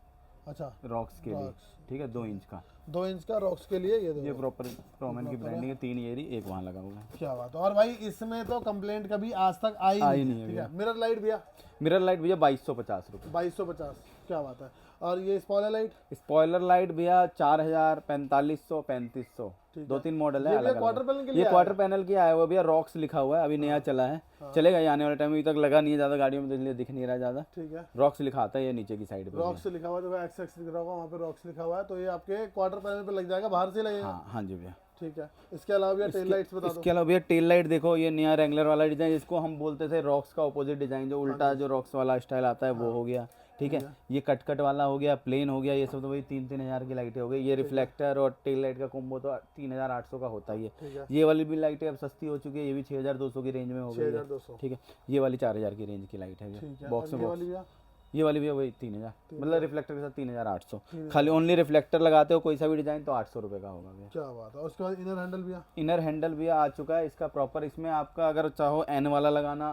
S1: अच्छा
S2: रॉक्स के लिए। ठीक है, 2 इंच का,
S1: 2 इंच का रॉक्स के लिए। ये
S2: ये प्रॉपर प्रोमैन की ब्रांडिंग है। 3 ये एक वहाँ लगा हुआ है।
S1: क्या बात है। और भाई इसमें तो कंप्लेंट कभी आज तक आई नहीं है। ठीक है, मिरर लाइट भैया,
S2: मिरर लाइट भैया 2250 रुपये।
S1: 2250, क्या बात है। और ये स्पॉइलर लाइट,
S2: स्पॉइलर लाइट भैया 4000, 4500, 3500, 2-3 मॉडल है अलग
S1: क्वार्टर पैनल के लिए।
S2: ये क्वार्टर पैनल की आया हुआ भैया, रॉक्स लिखा हुआ है, अभी नया चला है। चलेगा ये आने वाले टाइम में, अभी तक लगा नहीं है ज़्यादा गाड़ियों में, तो इसलिए दिख नहीं रहा ज़्यादा।
S1: ठीक है,
S2: रॉक्स लिखा आता है ये नीचे की साइड पे।
S1: रॉक्स लिखा हुआ है, जो एक्स दिख रहा होगा वहाँ पे रॉक्स लिखा हुआ है, तो ये आपके क्वार्टर पैनल पे लग जाएगा, बाहर से लगेगा।
S2: हाँ जी भैया।
S1: ठीक है, इसके अलावा भैया टेल लाइट्स बता दो।
S2: इसके अलावा भैया टेल लाइट देखो, ये नया रेंगलर वाला डिजाइन, इसको हम बोलते थे रॉक्स का ऑपोजिट डिजाइन, जो उल्टा जो रॉक्स वाला स्टाइल आता है वो हो गया। ठीक है, ये कट वाला हो गया, प्लेन हो गया। ये सब तो वही 3-3 हज़ार की लाइटें हो गई। ये रिफ्लेक्टर और टेल लाइट का कॉम्बो तो 3800 का होता ही है। ये वाली भी लाइटें अब सस्ती हो चुकी है, ये भी 6200 की रेंज में हो गई है। ठीक है, ये वाली 4000 की रेंज की लाइट है बॉक्स में। ये वाली भी है वही 3000, मतलब रिफ्लेक्टर के साथ 3800। खाली ओनली रिफ्लेक्टर लगाते हो कोई सा भी डिजाइन तो 800 रुपये का होगा भैया।
S1: क्या बात है। और उसके बाद इनर हैंडल भैया,
S2: इनर हैंडल भी आ चुका है इसका प्रॉपर। इसमें आपका अगर चाहो एन वाला लगाना,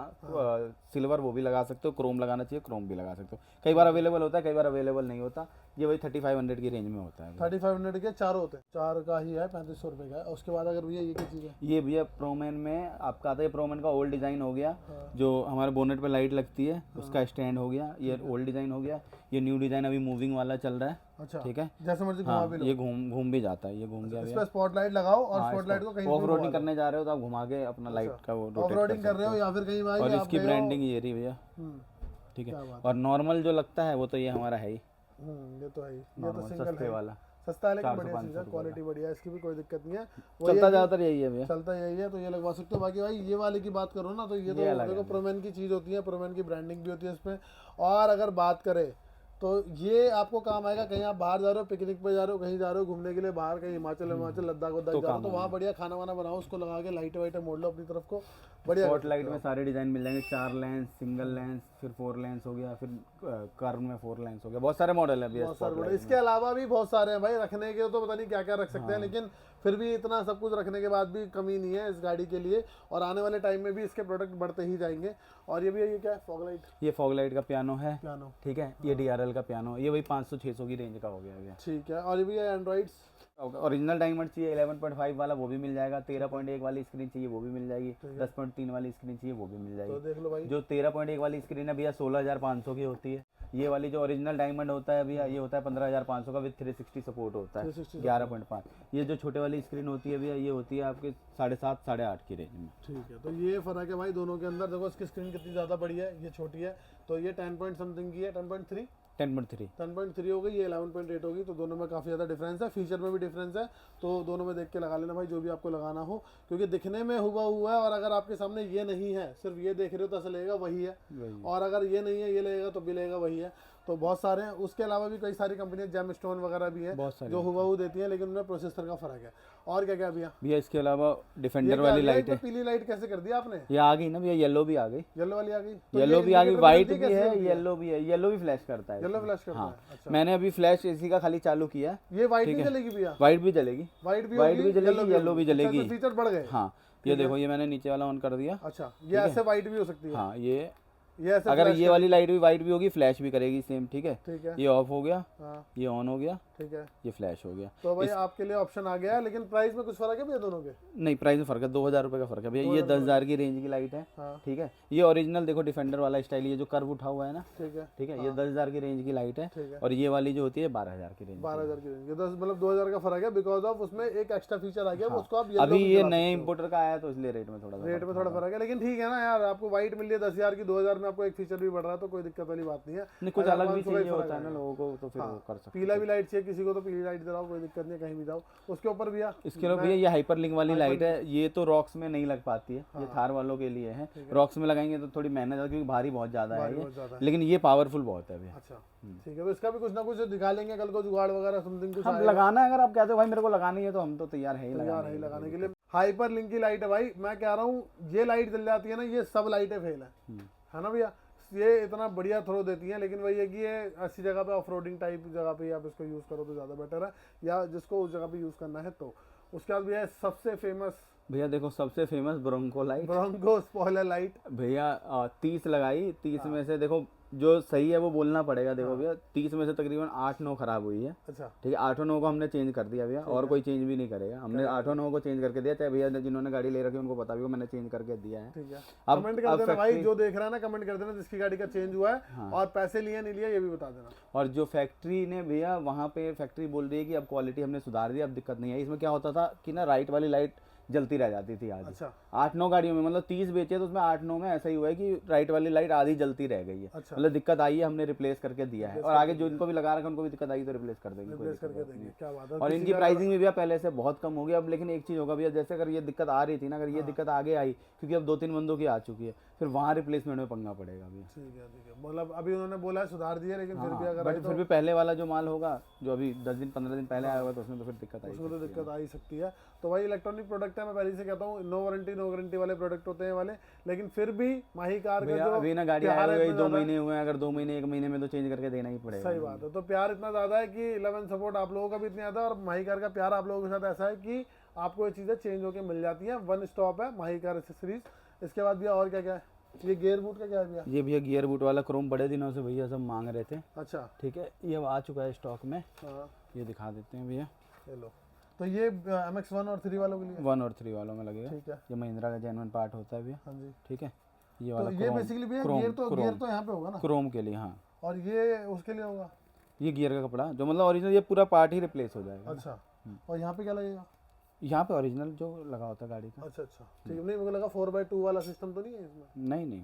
S2: सिल्वर वो भी लगा सकते हो, क्रोम लगाना चाहिए क्रोम भी लगा सकते हो। कई बार अवेलेबल होता है, कई बार अवेलेबल नहीं होता। ये वही 3500 की रेंज में होता है।
S1: 3500 के 4 होते हैं, 4 का ही है, 3500 रुपये का है। उसके बाद अगर भैया ये क्या चीज़ है,
S2: ये भैया प्रोमैन में आपका आता है, प्रोमैन का ओल्ड डिज़ाइन हो गया, जो हमारे बोनेट पे लाइट लगती है उसका स्टैंड हो गया, ये ओल्ड डिज़ाइन हो गया। ये न्यू डिज़ाइन अभी मूविंग वाला चल रहा है।
S1: अच्छा,
S2: ठीक है,
S1: जैसे मर्जी घुमा भी लो।
S2: ये घूम भी जाता है, ये घूम गया।
S1: इस पे स्पॉटलाइट लगाओ, और स्पॉटलाइट को कहीं
S2: ऑफ रोडिंग करने जा रहे हो तो आप घुमा के अपना लाइट का वो
S1: ऑफ रोडिंग कर रहे हो, या फिर कहीं भाई
S2: और इसकी ब्रांडिंग ये रही भैया। ठीक है, और नॉर्मल जो लगता है वो तो ये हमारा है ही।
S1: ये तो है ही, ये तो सिंगल
S2: सस्ते वाला
S1: सस्ता है, लेकिन बढ़िया चीज़ है, क्वालिटी बढ़िया है, इसकी भी कोई दिक्कत नहीं है।
S2: चलता ज़्यादातर यही है भैया,
S1: चलता यही है, तो ये लगवा सकते हो। बाकी भाई ये वाले की बात करो ना, तो ये तो देखो प्रोमैन की चीज़ होती है, प्रोमैन की ब्रांडिंग भी होती है इसमें। और अगर बात करें तो ये आपको काम आएगा, कहीं आप बाहर जा रहे हो, पिकनिक पे जा रहे हो, कहीं जा रहे हो घूमने के लिए बाहर, कहीं हिमाचल हिमाचल लद्दाख वद्दाख जा रहे हो, तो वहाँ बढ़िया खाना वाना बनाओ, उसको लगा के लाइट वाइट मोड़ लो अपनी तरफ को, बढ़िया।
S2: स्पॉट लाइट में सारे डिज़ाइन मिल जाएंगे, 4 लेंस, सिंगल लेंस, फिर 4 लेंस हो गया, फिर कर्व में 4 लेंस हो गया, बहुत सारे मॉडल है भैया
S1: बहुत सारे
S2: स्पॉट
S1: मॉडल। इसके अलावा भी बहुत सारे हैं भाई, रखने के तो पता नहीं क्या क्या रख सकते हैं, लेकिन फिर भी इतना सब कुछ रखने के बाद भी कमी नहीं है इस गाड़ी के लिए, और आने वाले टाइम में भी इसके प्रोडक्ट बढ़ते ही जाएंगे। और ये भी ये क्या है, फॉग लाइट,
S2: ये फॉग लाइट का पियानो है,
S1: पियानो,
S2: ठीक है। ये DRL का पियानो, ये वही 500-600 की रेंज का हो गया भैया,
S1: ठीक है। और ये भी है एंड्रॉइड्स,
S2: ओरिजिनल डायमंड चाहिए 11.5 वाला वो भी मिल जाएगा, 13.1 वाली स्क्रीन चाहिए वो भी मिल जाएगी, 10.3 वाली स्क्रीन चाहिए वो भी मिल
S1: तो
S2: जाएगी।
S1: देख लो भाई,
S2: जो 13.1 वाली स्क्रीन है भैया 16,500 की होती है। ये वाली जो ओरिजिनल डायमंड होता है भैया, ये होता है 15,500 का, विद 360 सपोर्ट होता है,
S1: 360
S2: 11.5। ये जो छोटे वाली स्क्रीन होती है भैया, ये होती है आपके 7.5 8.5 की रेंज में।
S1: ठीक है। तो ये फर्क है भाई दोनों के अंदर। देखो इसकी स्क्रीन कितनी ज़्यादा बड़ी है, ये छोटी है, तो ये 10 पॉइंट समथिंग की है, 10.3 10.3 हो गई, ये 11.8 होगी, तो दोनों में काफ़ी ज़्यादा डिफरेंस है, फीचर में भी डिफरेंस है, तो दोनों में देख के लगा लेना भाई जो भी आपको लगाना हो, क्योंकि दिखने में हुआ है, और अगर आपके सामने ये नहीं है, सिर्फ ये देख रहे हो तो ऐसा लगेगा वही है, और अगर ये नहीं है ये लगेगा तो भी लगेगा वही है। तो बहुत सारे हैं। उसके अलावा भी कई सारी कंपनियां जेम स्टोन वगैरह भी है जो हुबहू देती हैं, लेकिन उनमें प्रोसेसर का फर्क है। और क्या क्या भैया?
S2: इसके अलावा डिफेंडर वाली लाइट है।
S1: पीली लाइट कैसे कर दिया आपने?
S2: ये आ गई ना भैया, येलो भी आ गई,
S1: येलो वाली आ गई,
S2: येलो भी आ गई, व्हाइट भी है, येलो भी है, येलो भी फ्लैश करता है,
S1: येलो फ्लैश करता
S2: हाँ।
S1: है। अच्छा,
S2: मैंने अभी फ्लैश इसी का खाली चालू किया।
S1: ये व्हाइट भी चलेगी भैया?
S2: व्हाइट भी चलेगी,
S1: व्हाइट भी
S2: चलेगी, येलो भी चलेगी।
S1: फीचर बढ़ गए।
S2: हाँ, ये देखो, ये मैंने नीचे वाला ऑन कर दिया।
S1: अच्छा, ये ऐसे व्हाइट भी हो सकती है?
S2: हाँ, ये
S1: ऐसे
S2: अगर ये वाली लाइट भी व्हाइट भी होगी, फ्लैश भी करेगी सेम, ठीक है।
S1: ठीक है,
S2: ये ऑफ हो गया,
S1: हाँ,
S2: ये ऑन हो गया,
S1: ठीक है,
S2: ये फ्लैश हो गया।
S1: तो भाई आपके लिए ऑप्शन आ गया है, लेकिन प्राइस में कुछ फर्क है भैया दोनों के?
S2: नहीं, प्राइस में फर्क है, 2,000 रुपये का फर्क है भैया। ये 10,000 की रेंज की लाइट है,
S1: हाँ,
S2: ठीक है। ये ओरिजिनल देखो डिफेंडर वाला स्टाइल, ये जो कर्व उठा हुआ है ना,
S1: ठीक है,
S2: ठीक है। ये 10,000 की रेंज की लाइट है,
S1: ठीक है।
S2: और ये वाली जो होती है 12,000 की रेंज।
S1: 12,000 की रेंज, 10 मतलब 2,000 का फर्क है, बिकॉज ऑफ उसमें एक एक्स्ट्रा फीचर आ गया, उसको आप
S2: अभी ये नए इंपोर्टर का आया तो इसलिए रेट में थोड़ा
S1: फर्क है, लेकिन ठीक है ना यार, आपको व्हाइट मिल रही है 10,000 की, 2,000 में आपको एक फीचर भी बढ़ रहा है, तो कोई दिक्कत वाली बात नहीं है।
S2: नहीं, कुछ अलग भी चाहिए होता है ना लोगों को, तो फिर वो कर सकते हैं।
S1: पीला भी लाइट चाहिए किसी को तो पीली लाइट दिलाओ, कोई दिक्कत नहीं, कहीं भी जाओ। उसके ऊपर भैया,
S2: इसके ऊपर भैया ये हाइपर लिंक वाली लाइट है, ये तो रॉक्स में नहीं लग पाती है, ये थार वालों के लिए है। रॉक्स में लगाएंगे तो थोड़ी मेहनत है, क्योंकि भारी बहुत ज्यादा है ये, लेकिन ये पावरफुल बहुत है भैया।
S1: अच्छा, ठीक है, तो इसका भी कुछ ना कुछ दिखा लेंगे कल को, जुगाड़ वगैरह समथिंग कुछ
S2: हम लगाना है। अगर आप कहते हो भाई मेरे को लगानी है, तो हम तो तैयार है ही
S1: लगाने के लिए। हाइपर लिंक की लाइट है भाई, मैं कह रहा हूँ ये लाइट जल जाती है ना, ये सब लाइटें फेल है ना भैया। ये इतना बढ़िया थ्रो देती हैं, लेकिन वही है कि ये ऐसी जगह पे ऑफ रोडिंग टाइप जगह पे आप इसको यूज़ करो तो ज़्यादा बेटर है, या जिसको उस जगह पे यूज़ करना है तो। उसके बाद भैया सबसे फेमस,
S2: भैया देखो सबसे famous Bronco light,
S1: Bronco spoiler light
S2: भैया 30 लगाई, 30 में से देखो जो सही है वो बोलना पड़ेगा। देखो भैया 30 में से तकरीबन 8-9 खराब हुई है,
S1: अच्छा,
S2: ठीक है। 8-9 को हमने चेंज कर दिया भैया, और कोई चेंज भी नहीं करेगा, हमने 8-9 को चेंज करके दिया। चाहे भैया जिन्होंने गाड़ी ले रखी है उनको पता भी हो, मैंने चेंज करके दिया है।
S1: ठीक है,
S2: अब
S1: कमेंट कर देना भाई, जो देख रहा है ना कमेंट कर देना जिसकी गाड़ी का चेंज हुआ है, और पैसे लिए नहीं लिए ये भी बता देना।
S2: और जो फैक्ट्री ने भैया, वहाँ पे फैक्ट्री बोल रही है कि अब क्वालिटी हमने सुधार दी, अब दिक्कत नहीं है। इसमें क्या होता था कि ना राइट वाली लाइट जलती रह जाती थी आधी।
S1: अच्छा,
S2: 8-9 गाड़ियों में, मतलब 30 बेचे तो उसमें 8-9 में ऐसा ही हुआ है कि राइट वाली लाइट आधी जलती रह गई है।
S1: अच्छा,
S2: मतलब दिक्कत आई है, हमने रिप्लेस करके दिया है, और आगे जो इनको भी लगा रखा है उनको भी दिक्कत आई तो रिप्लेस कर देंगे, कोई दिक्कत नहीं है।
S1: क्या बात है।
S2: और इनकी प्राइसिंग भी भैया पहले से बहुत कम हो गई। अब लेकिन एक चीज़ होगा भैया, जैसे अगर ये दिक्कत आ रही थी ना, अगर ये दिक्कत आगे आई, क्योंकि अब 2-3 बंदों की आ चुकी है, फिर वहाँ रिप्लेसमेंट में पंगा पड़ेगा भैया।
S1: ठीक है, मतलब अभी उन्होंने बोला है सुधार दिया, लेकिन फिर भी अगर
S2: बट फिर भी पहले वाला जो माल होगा, जो अभी 10 दिन 15 दिन पहले आया होगा, तो उसमें तो फिर दिक्कत आई,
S1: उसमें तो दिक्कत आ ही सकती है। तो भाई इलेक्ट्रॉनिक प्रोडक्ट है, मैं पहले से कहता हूँ नो वारंटी वाले प्रोडक्ट होते हैं वाले, लेकिन फिर भी माही कार का जो
S2: अभी ना गाड़ी आए हुए 2 महीने हुए हैं, अगर 2 महीने 1 महीने में तो चेंज करके देना ही पड़ेगा।
S1: सही बात है। तो प्यार इतना ज़्यादा है कि 11 सपोर्ट आप लोगों का भी इतना ज़्यादा, और माही कार का प्यार आप लोगों के साथ ऐसा है कि आपको ये चीज़ें चेंज होकर मिल जाती हैं। 1 स्टॉप है माही कार एक्सेसरीज। इसके बाद भैया और क्या क्या है? ये गियर बूट का क्या है भैया?
S2: ये भैया गियर बूट वाला क्रोम बड़े दिनों से भैया सब मांग रहे थे।
S1: अच्छा,
S2: ठीक है, ये अब आ चुका है स्टॉक में।
S1: हाँ,
S2: ये दिखा देते हैं भैया।
S1: चलो, तो ये MX 1 और 3 वालों के लिए?
S2: 1 और 3 वालों में लगेगा।
S1: ठीक है,
S2: ये महिंद्रा का जेन्युइन पार्ट होता है भैया।
S1: हाँ जी,
S2: ठीक है, ये
S1: तो
S2: वाला
S1: ये बेसिकली भैया गियर तो यहाँ पे होगा ना,
S2: क्रोम के लिए, हाँ।
S1: और ये उसके लिए होगा?
S2: ये गियर का कपड़ा जो मतलब ओरिजिनल, ये पूरा पार्ट ही रिप्लेस हो जाएगा।
S1: अच्छा, और यहाँ पे क्या लगेगा?
S2: यहाँ पे ओरिजिनल जो लगा होता है गाड़ी का।
S1: अच्छा, ठीक है। नहीं, मुझे लगा 4x2 वाला सिस्टम तो नहीं है इसमें?
S2: नहीं,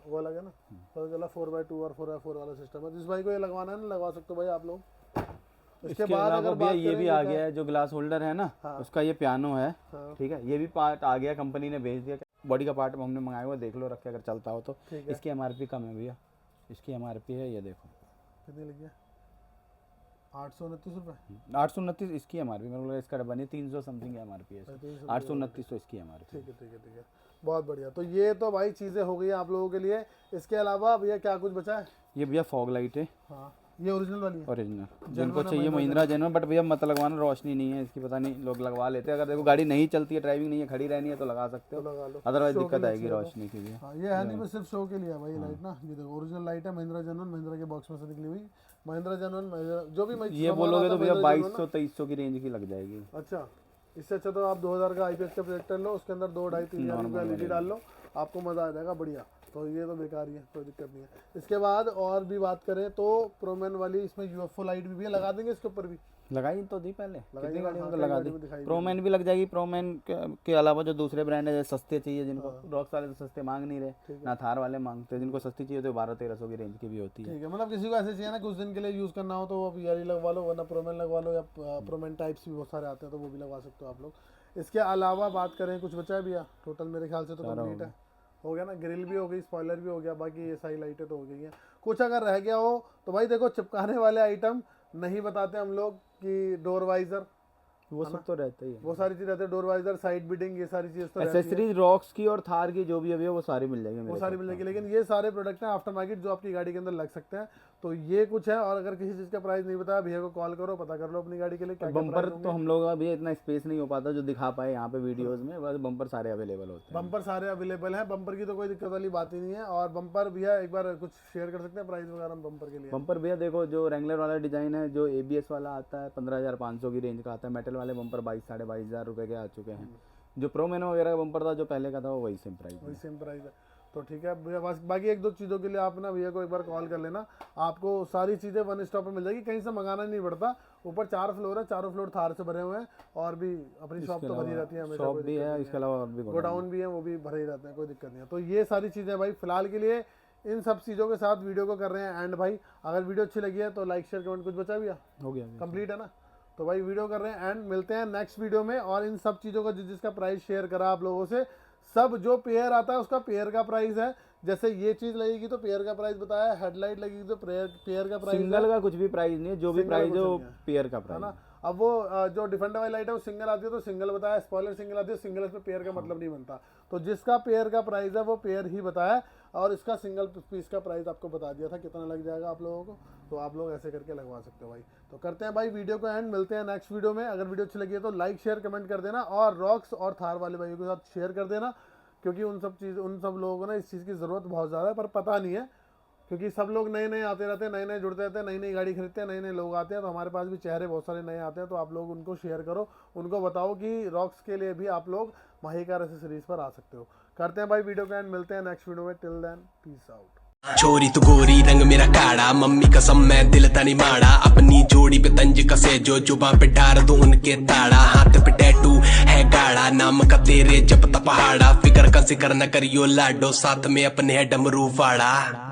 S1: वो लगे ना, पता चला 4x2 और 4x4 वाला सिस्टम है। जिस भाई को ये लगवाना है ना, लगवा सकते हो भाई आप लोग।
S2: इसके बाद अगर भैया ये भी आ गया है, जो ग्लास होल्डर है ना, उसका ये पियानो है। ठीक है, ये भी पार्ट आ गया, कंपनी ने भेज दिया। बॉडी का पार्ट हमने मंगाया हुआ, देख लो रख के, अगर चलता हो तो। इसकी MRP कम है भैया, इसकी MRP है ये देखो,
S1: कितनी लगी है? 829 रुपये।
S2: 829 इसकी एमआरपी, मेरे को इसका डब्बा नहीं 300 समथिंग एमआरपी है, 829 तो इसकी एमआरपी।
S1: ठीक है ठीक है ठीक है, बहुत बढ़िया। तो ये तो भाई चीज़ें हो गई आप लोगों के लिए। इसके अलावा भैया क्या कुछ बचा है?
S2: ये भैया फॉग लाइट है,
S1: हाँ ये ओरिजिनल वाली है।
S2: ओरिजिनल जिनको चाहिए महिंद्रा जेनुइन, बट भैया मत लगवाना, रोशनी नहीं है इसकी, पता नहीं लोग लगवा लेते हैं। अगर देखो गाड़ी नहीं चलती है, ड्राइविंग नहीं है, खड़ी रहनी है तो लगा सकते हो,
S1: लगा लो,
S2: अदरवाइज दिक्कत आएगी रोशनी की भी।
S1: हाँ ये है नहीं, बस सिर्फ शो के लिए है भाई लाइट ना। ये देखो ओरिजिनल लाइट है, महिंद्रा जेनुइन, महिंद्रा के बॉक्स में से निकली हुई महिंद्रा जेनुइन। जो भी
S2: ये बोलोगे तो भैया 2200-2300 की रेंज की लग जाएगी।
S1: अच्छा, इससे अच्छा तो आप 2000 का IPS का प्रोजेक्टर लो, उसके अंदर 2-2.5-3 हज़ार रुपये LED डाल लो, आपको मज़ा आ जाएगा बढ़िया। तो ये तो बेकार ही है, कोई दिक्कत नहीं है। इसके बाद और भी बात करें तो प्रोमैन वाली इसमें UFO लाइट भी है, लगा देंगे इसके ऊपर भी।
S2: लगाई तो दी पहले, कितनी गाड़ियों में तो
S1: हाँ,
S2: लगा
S1: गाड़ी
S2: दी।
S1: में दिखाई
S2: प्रोमैन भी लग जाएगी। प्रोमैन के अलावा जो दूसरे ब्रांड है सस्ते चाहिए जिनको, रॉक्स वाले तो सस्ते मांग नहीं रहे ना, थार वाले मांगते हैं। जिनको सस्ती चाहिए तो 1200-1300 की रेंज की भी होती है।
S1: ठीक है, मतलब किसी को ऐसे चाहिए ना कुछ दिन के लिए यूज़ करना हो तो वो PRE लगवा लो, वरना प्रोमैन लगवा लो, या प्रोमैन टाइप्स भी बहुत सारे आते हैं तो वो भी लगवा सकते हो आप लोग। इसके अलावा बात करें, कुछ बचा है भैया? टोटल मेरे ख्याल से तो कंप्लीट है, हो गया ना। ग्रिल भी हो गई, स्पॉइलर भी हो गया, बाकी ये सारी लाइटें तो हो गई हैं। कुछ अगर रह गया हो तो भाई देखो, चिपकाने वाले आइटम नहीं बताते हम लोग कि डोर वाइजर,
S2: वो सब तो रहता ही है,
S1: वो सारी चीज़ रहती है, डोर वाइजर, साइड बीडिंग, ये सारी चीज़ तो रहती है।
S2: एक्सेसरीज रॉक्स की और थार की जो भी अभी है वो सारी मिल जाएगी,
S1: वो सारी मिल जाएगी। लेकिन ये सारे प्रोडक्ट हैं आफ्टर मार्केट जो आपकी गाड़ी के अंदर लग सकते हैं। तो ये कुछ है। और अगर किसी चीज़ का प्राइस नहीं बताया, भैया को कॉल करो, पता कर लो अपनी गाड़ी के लिए क्या
S2: बम्पर तो हम लोग अभी इतना स्पेस नहीं हो पाता जो दिखा पाए यहाँ पे वीडियोस में, बस बम्पर सारे अवेलेबल होते हैं।
S1: बम्पर सारे अवेलेबल हैं, बम्पर की तो कोई दिक्कत वाली बात ही नहीं है। और बम्पर भैया एक बार कुछ शेयर कर सकते हैं प्राइस वगैरह बम्पर के लिए?
S2: बम्पर भैया देखो, जो रेंगलर वाला डिजाइन है, जो ABS वाला आता है 15,500 की रेंज का आता है। मेटल वाले बम्पर 22,000-22,500 रुपए के आ चुके हैं। जो प्रोमैन वगैरह का बम्पर था जो पहले का था वो वही सेम प्राइस है। तो ठीक है भैया, बस बाकी 1-2 चीज़ों के लिए आप ना भैया को एक बार कॉल कर लेना, आपको सारी चीज़ें वन स्टॉप पे मिल जाएगी, कहीं से मंगाना नहीं पड़ता। ऊपर 4 फ्लोर है, चारों फ्लोर थार से भरे हुए हैं, और भी अपनी शॉप तो भरी रहती है हमेशा, शॉप भी है, इसके अलावा और भी
S1: गोडाउन भी है, वो भी भरे ही रहते हैं, कोई दिक्कत नहीं है। तो ये सारी चीज़ें भाई फिलहाल के लिए इन सब चीज़ों के साथ वीडियो को कर रहे हैं एंड। भाई अगर वीडियो अच्छी लगी है तो लाइक शेयर कमेंट, कुछ बचा भैया?
S2: हो गया,
S1: कंप्लीट है ना। तो भाई वीडियो कर रहे हैं एंड, मिलते हैं नेक्स्ट वीडियो में। और इन सब चीज़ों का जिसका प्राइस शेयर करा आप लोगों से, सब जो पेयर आता है उसका पेयर का प्राइस है। जैसे ये चीज़ लगेगी तो पेयर का प्राइस बताया, हेडलाइट लगेगी तो पेयर का प्राइस।
S2: सिंगल का कुछ भी प्राइस नहीं है, जो भी प्राइस है वो पेयर का प्राइस है ना।
S1: अब वो जो डिफेंडर वाली लाइट है वो सिंगल आती है तो सिंगल बताया, स्पॉइलर सिंगल आती है, सिंगल इसमें पेयर का मतलब नहीं बनता। तो जिसका पेयर का प्राइस है वो पेयर ही बताया, और इसका सिंगल पीस का प्राइस आपको बता दिया था कितना लग जाएगा आप लोगों को। तो आप लोग ऐसे करके लगवा सकते हो भाई। तो करते हैं भाई वीडियो को एंड, मिलते हैं नेक्स्ट वीडियो में। अगर वीडियो अच्छी लगी है तो लाइक शेयर कमेंट कर देना, और रॉक्स और थार वाले भाइयों के साथ शेयर कर देना, क्योंकि उन सब लोगों को ना इस चीज़ की ज़रूरत बहुत ज़्यादा है, पर पता नहीं है, क्योंकि सब लोग नए नए आते रहते हैं, नए नए जुड़ते रहते हैं, नई नई गाड़ी खरीदते हैं, नए नए लोग आते हैं। तो हमारे पास भी चेहरे बहुत सारे नए आते हैं, तो आप लोग उनको शेयर करो, उनको बताओ कि रॉक्स के लिए भी आप लोग माहीकार एक्सेसरीज पर आ सकते हो। करते हैं भाई वीडियो का एंड, मिलते हैं नेक्स्ट वीडियो में। Till then peace out.
S3: छोरी तू गोरी रंग मेरा काड़ा, मम्मी कसम मैं दिल तनी माड़ा, अपनी जोड़ी पे तंज कसे जो जुबां पे डार दूं उनके ताड़ा, हाथ पे टैटू है गाड़ा, नाम का तेरे जब तपहाड़ा, फिकर का जिक्र न करियो लाडो, साथ में अपने है डमरू फाड़ा।